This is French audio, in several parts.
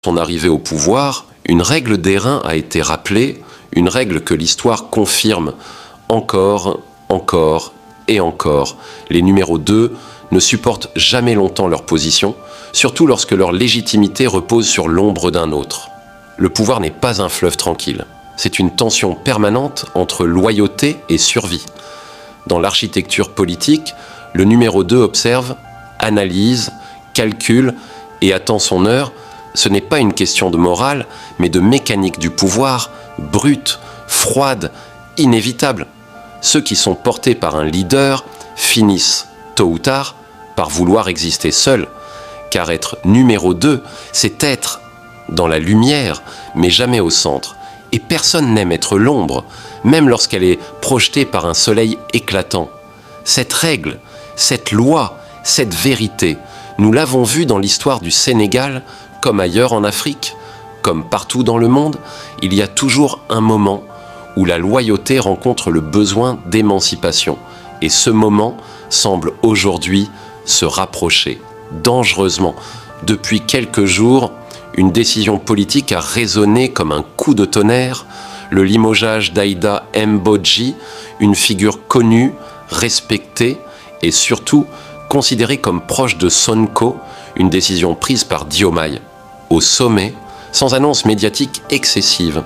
son arrivée au pouvoir, une règle d'airain a été rappelée, une règle que l'histoire confirme encore et encore. Les numéros 2 ne supportent jamais longtemps leur position, surtout lorsque leur légitimité repose sur l'ombre d'un autre. Le pouvoir n'est pas un fleuve tranquille. C'est une tension permanente entre loyauté et survie. Dans l'architecture politique, le numéro 2 observe, analyse, calcule et attend son heure. Ce n'est pas une question de morale, mais de mécanique du pouvoir, brute, froide, inévitable. Ceux qui sont portés par un leader finissent, tôt ou tard, par vouloir exister seuls. Car être numéro 2, c'est être dans la lumière, mais jamais au centre. Et personne n'aime être l'ombre, même lorsqu'elle est projetée par un soleil éclatant. Cette règle, cette loi, cette vérité, nous l'avons vu dans l'histoire du Sénégal, comme ailleurs en Afrique, comme partout dans le monde, il y a toujours un moment où la loyauté rencontre le besoin d'émancipation. Et ce moment semble aujourd'hui se rapprocher, dangereusement. Depuis quelques jours, une décision politique a résonné comme un coup de tonnerre, le limogeage d'Aïda Mbodji, une figure connue, respectée et surtout considérée comme proche de Sonko, une décision prise par Diomaye. Au sommet, sans annonce médiatique excessive,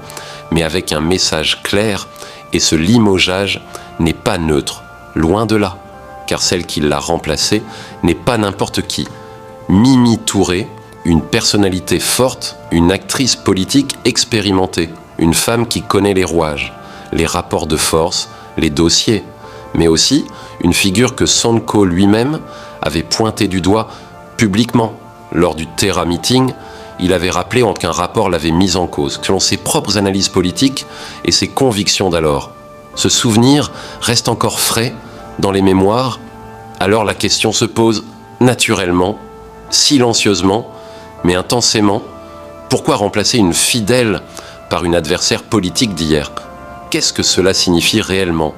mais avec un message clair, et ce limogeage n'est pas neutre, loin de là, car celle qui l'a remplacée n'est pas n'importe qui. Mimi Touré, une personnalité forte, une actrice politique expérimentée, une femme qui connaît les rouages, les rapports de force, les dossiers, mais aussi une figure que Sonko lui-même avait pointé du doigt publiquement. Lors du Terra Meeting, il avait rappelé qu'un rapport l'avait mise en cause, selon ses propres analyses politiques et ses convictions d'alors. Ce souvenir reste encore frais dans les mémoires, alors la question se pose naturellement, silencieusement, mais intensément, pourquoi remplacer une fidèle par une adversaire politique d'hier? Qu'est-ce que cela signifie réellement?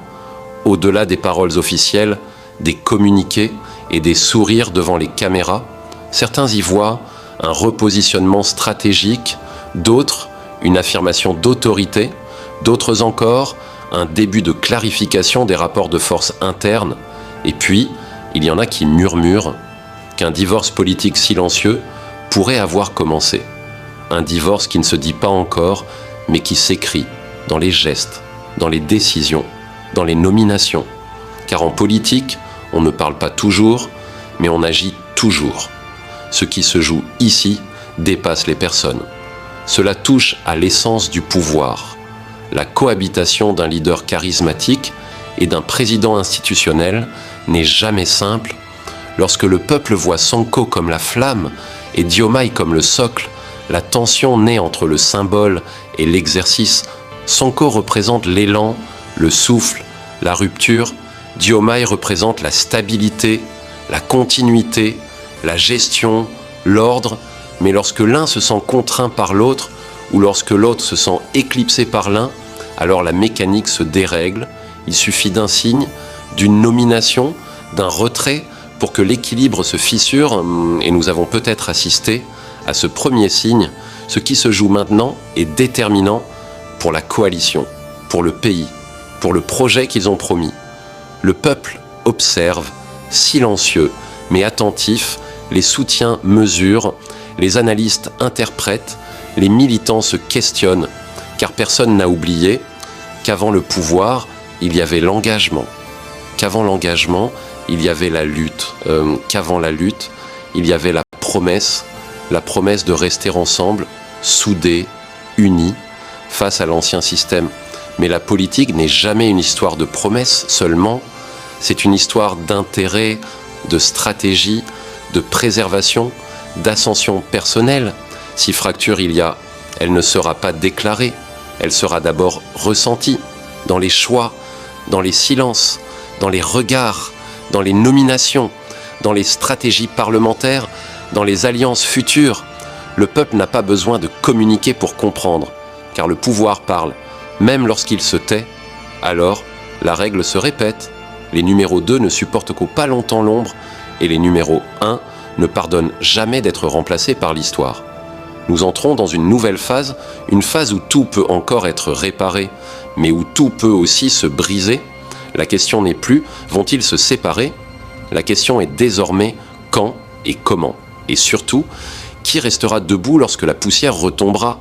Au-delà des paroles officielles, des communiqués et des sourires devant les caméras, certains y voient un repositionnement stratégique, d'autres une affirmation d'autorité, d'autres encore un début de clarification des rapports de force internes, et puis il y en a qui murmurent qu'un divorce politique silencieux pourrait avoir commencé. Un divorce qui ne se dit pas encore, mais qui s'écrit dans les gestes, dans les décisions, dans les nominations. Car en politique, on ne parle pas toujours, mais on agit toujours. Ce qui se joue ici dépasse les personnes. Cela touche à l'essence du pouvoir. La cohabitation d'un leader charismatique et d'un président institutionnel n'est jamais simple. Lorsque le peuple voit Sonko comme la flamme et Diomaye comme le socle, la tension naît entre le symbole et l'exercice. Sonko représente l'élan, le souffle, la rupture. Diomaye représente la stabilité, la continuité, la gestion, l'ordre. Mais lorsque l'un se sent contraint par l'autre, ou lorsque l'autre se sent éclipsé par l'un, alors la mécanique se dérègle. Il suffit d'un signe, d'une nomination, d'un retrait, pour que l'équilibre se fissure, et nous avons peut-être assisté à ce premier signe. Ce qui se joue maintenant est déterminant pour la coalition, pour le pays, pour le projet qu'ils ont promis. Le peuple observe, silencieux, mais attentif, les soutiens mesurent, les analystes interprètent, les militants se questionnent, car personne n'a oublié qu'avant le pouvoir, il y avait l'engagement, qu'avant l'engagement, il y avait la lutte, qu'avant la lutte, il y avait la promesse de rester ensemble, soudés, unis, face à l'ancien système. Mais la politique n'est jamais une histoire de promesses seulement, c'est une histoire d'intérêt, de stratégie, de préservation, d'ascension personnelle. Si fracture il y a, elle ne sera pas déclarée, elle sera d'abord ressentie, dans les choix, dans les silences, dans les regards, dans les nominations, dans les stratégies parlementaires, dans les alliances futures. Le peuple n'a pas besoin de communiquer pour comprendre, car le pouvoir parle, même lorsqu'il se tait. Alors, la règle se répète, les numéros 2 ne supportent pas longtemps l'ombre, et les numéros 1 ne pardonnent jamais d'être remplacés par l'histoire. Nous entrons dans une nouvelle phase, une phase où tout peut encore être réparé, mais où tout peut aussi se briser. La question n'est plus « vont-ils se séparer ?», la question est désormais « quand et comment ?» et surtout « qui restera debout lorsque la poussière retombera ?»